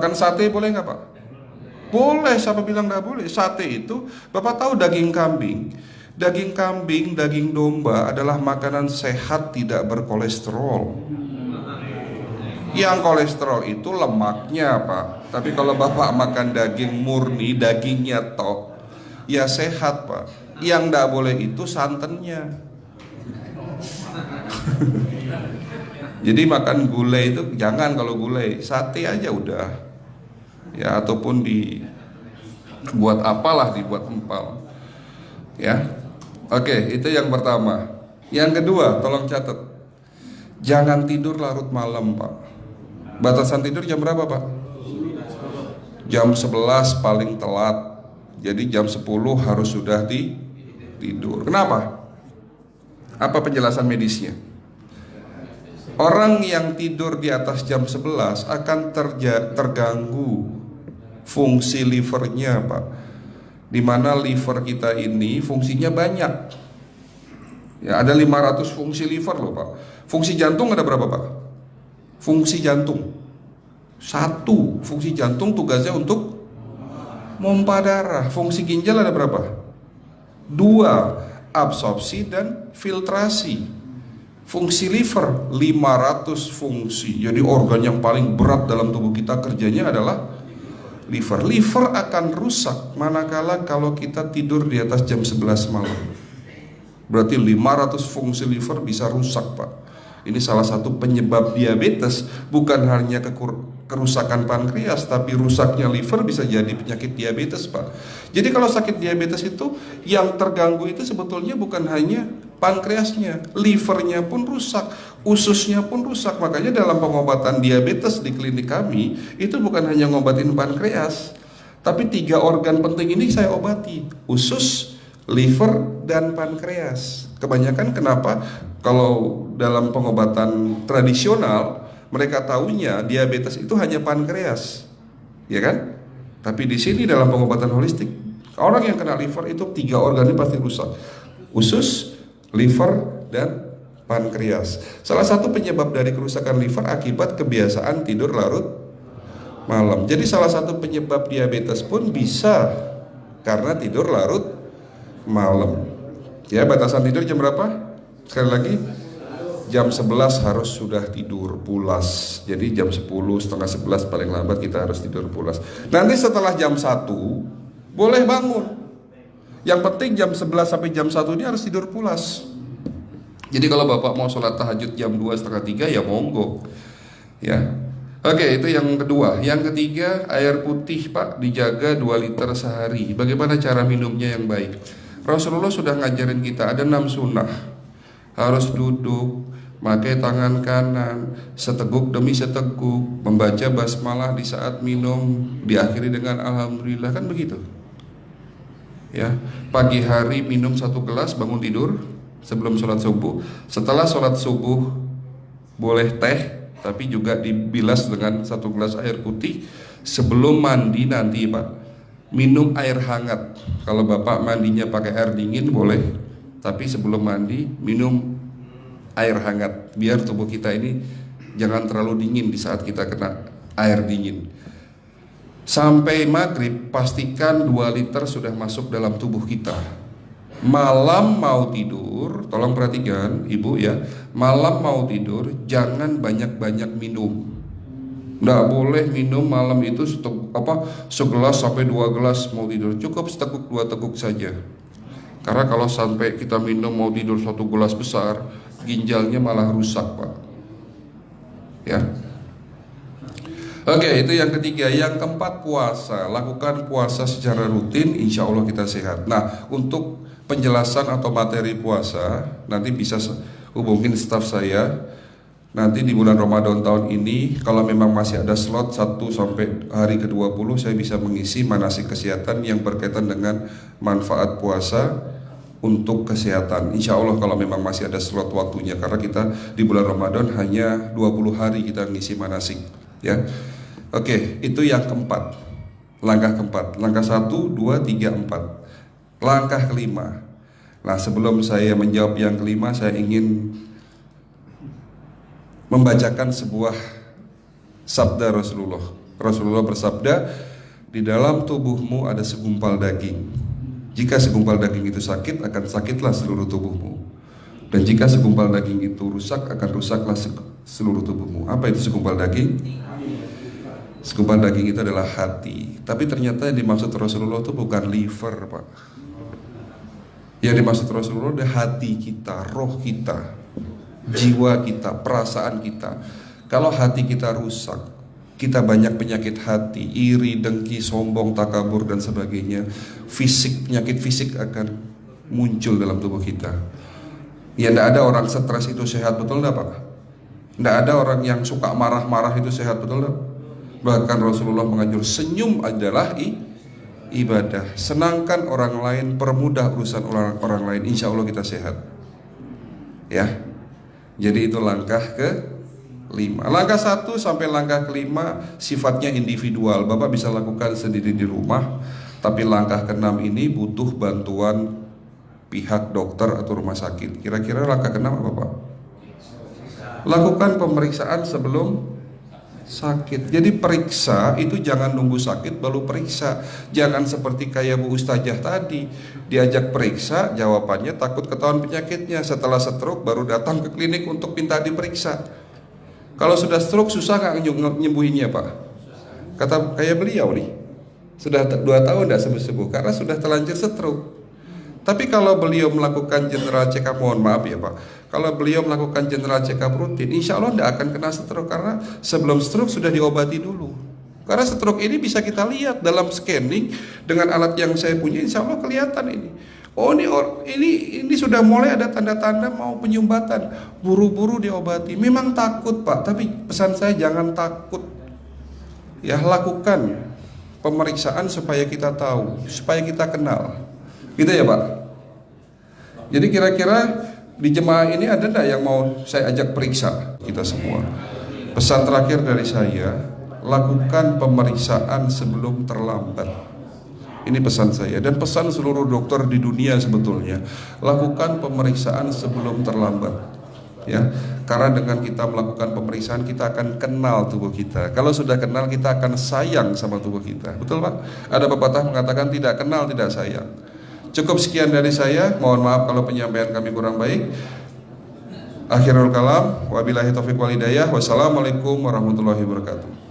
Makan sate boleh nggak Pak? Boleh, siapa bilang nggak boleh? Sate itu, Bapak tahu daging kambing. Daging kambing, daging domba adalah makanan sehat tidak berkolesterol. Yang kolesterol itu lemaknya Pak. Tapi kalau Bapak makan daging murni, dagingnya tok, ya sehat Pak. Yang nggak boleh itu santannya. Jadi makan gulai itu jangan, kalau gulai sate aja udah. Ya, ataupun dibuat apalah, dibuat empal. Ya. Oke, itu yang pertama. Yang kedua, tolong catat. Jangan tidur larut malam, Pak. Batasan tidur jam berapa, Pak? Jam 11 paling telat. Jadi jam 10 harus sudah tidur. Kenapa? Apa penjelasan medisnya? Orang yang tidur di atas jam 11 akan terganggu fungsi livernya, Pak. Dimana liver kita ini fungsinya banyak. Ya, ada 500 fungsi liver loh, Pak. Fungsi jantung ada berapa, Pak? Fungsi jantung 1. Fungsi jantung tugasnya untuk mompa darah. Fungsi ginjal ada berapa? 2. Absorpsi dan filtrasi. Fungsi liver 500 fungsi. Jadi organ yang paling berat dalam tubuh kita kerjanya adalah liver. Liver akan rusak manakala kalau kita tidur di atas jam 11 malam. Berarti 500 fungsi liver bisa rusak, Pak. Ini salah satu penyebab diabetes. Bukan hanya kerusakan pankreas, tapi rusaknya liver bisa jadi penyakit diabetes, Pak. Jadi kalau sakit diabetes itu yang terganggu itu sebetulnya bukan hanya pankreasnya, livernya pun rusak, ususnya pun rusak. Makanya dalam pengobatan diabetes di klinik kami itu bukan hanya ngobatin pankreas, tapi 3 organ penting ini saya obati: usus, liver, dan pankreas. Kebanyakan kenapa kalau dalam pengobatan tradisional mereka tahunya diabetes itu hanya pankreas, ya kan? Tapi di sini dalam pengobatan holistik, orang yang kena liver itu 3 organ ini pasti rusak: usus, liver, dan pankreas. Salah satu penyebab dari kerusakan liver akibat kebiasaan tidur larut malam. Jadi salah satu penyebab diabetes pun bisa karena tidur larut malam. Ya, batasan tidur jam berapa? Sekali lagi, jam 11 harus sudah tidur pulas. Jadi jam 10, setengah 11 paling lambat kita harus tidur pulas. Nanti setelah jam 1 boleh bangun. Yang penting jam 11 sampai jam 1 ini harus tidur pulas. Jadi kalau Bapak mau sholat tahajud jam 2, setengah 3 ya monggo. Ya. Oke, itu yang kedua. Yang ketiga, air putih, Pak, dijaga 2 liter sehari. Bagaimana cara minumnya yang baik? Rasulullah sudah ngajarin kita ada 6 sunnah. Harus duduk, pakai tangan kanan, seteguk demi seteguk, membaca basmalah di saat minum, diakhiri dengan alhamdulillah, kan begitu. Ya, pagi hari minum 1 gelas, bangun tidur sebelum sholat subuh. Setelah sholat subuh boleh teh, tapi juga dibilas dengan 1 gelas air putih. Sebelum mandi nanti, Pak, minum air hangat. Kalau Bapak mandinya pakai air dingin boleh, tapi sebelum mandi minum air hangat biar tubuh kita ini jangan terlalu dingin di saat kita kena air dingin. Sampai maghrib pastikan 2 liter sudah masuk dalam tubuh kita. Malam mau tidur, tolong perhatikan Ibu ya, malam mau tidur jangan banyak-banyak minum. Nggak boleh minum malam itu segelas sampai 2 gelas mau tidur. Cukup seteguk 2 teguk saja. Karena kalau sampai kita minum mau tidur 1 gelas besar, ginjalnya malah rusak, Pak. Ya. Oke, itu yang ketiga. Yang keempat, puasa. Lakukan puasa secara rutin, insya Allah kita sehat. Nah, untuk penjelasan atau materi puasa nanti bisa hubungin staf saya. Nanti di bulan Ramadan tahun ini, kalau memang masih ada slot 1 sampai hari ke-20, saya bisa mengisi manasik kesehatan yang berkaitan dengan manfaat puasa untuk kesehatan. Insya Allah kalau memang masih ada slot waktunya, karena kita di bulan Ramadan hanya 20 hari kita ngisi manasik. Ya, oke, itu yang keempat. Langkah keempat. Langkah 1, 2, 3, 4. Langkah kelima. Nah, sebelum saya menjawab yang kelima, saya ingin membacakan sebuah sabda Rasulullah. Rasulullah bersabda, di dalam tubuhmu ada segumpal daging. Jika segumpal daging itu sakit, akan sakitlah seluruh tubuhmu. Dan jika segumpal daging itu rusak, akan rusaklah seluruh tubuhmu. Apa itu segumpal daging? Segumpal daging itu adalah hati. Tapi ternyata yang dimaksud Rasulullah itu bukan liver, Pak. Yang dimaksud Rasulullah adalah hati kita, roh kita, jiwa kita, perasaan kita. Kalau hati kita rusak, kita banyak penyakit hati, iri, dengki, sombong, takabur dan sebagainya. Penyakit fisik akan muncul dalam tubuh kita. Ya, tidak ada orang stres itu sehat, betul tidak Pak? Tidak ada orang yang suka marah-marah itu sehat, betul tidak? Bahkan Rasulullah menganjur senyum adalah ibadah. Senangkan orang lain, permudah urusan orang lain, insya Allah kita sehat. Ya, jadi itu langkah ke-5. Langkah 1 sampai langkah ke-5 sifatnya individual. Bapak bisa lakukan sendiri di rumah. Tapi langkah ke-6 ini butuh bantuan pihak dokter atau rumah sakit. Kira-kira langkah ke-6 apa Pak? Lakukan pemeriksaan sebelum sakit. Jadi periksa itu jangan nunggu sakit baru periksa. Jangan seperti kayak Bu Ustazah tadi, diajak periksa, jawabannya takut ketahuan penyakitnya. Setelah stroke baru datang ke klinik untuk minta diperiksa. Kalau sudah stroke susah nggak nyembuhinnya Pak? Kata kayak beliau nih, sudah 2 tahun tidak sembuh-sembuh karena sudah terlanjur stroke. Tapi kalau beliau melakukan general check up, mohon maaf ya Pak, kalau beliau melakukan general check up rutin, insya Allah tidak akan kena stroke karena sebelum stroke sudah diobati dulu. Karena stroke ini bisa kita lihat dalam scanning dengan alat yang saya punya, insya Allah kelihatan ini. Oh ini sudah mulai ada tanda-tanda mau penyumbatan, buru-buru diobati. Memang takut Pak, tapi pesan saya jangan takut. Ya, lakukan pemeriksaan supaya kita tahu, supaya kita kenal. Gitu ya Pak. Jadi kira-kira di jemaah ini ada enggak yang mau saya ajak periksa kita semua? Pesan terakhir dari saya, lakukan pemeriksaan sebelum terlambat. Ini pesan saya dan pesan seluruh dokter di dunia sebetulnya. Lakukan pemeriksaan sebelum terlambat. Ya, karena dengan kita melakukan pemeriksaan kita akan kenal tubuh kita. Kalau sudah kenal kita akan sayang sama tubuh kita. Betul Pak? Ada pepatah mengatakan tidak kenal tidak sayang. Cukup sekian dari saya. Mohon maaf kalau penyampaian kami kurang baik. Akhirul kalam, wabillahi taufiq wal hidayah. Wassalamualaikum warahmatullahi wabarakatuh.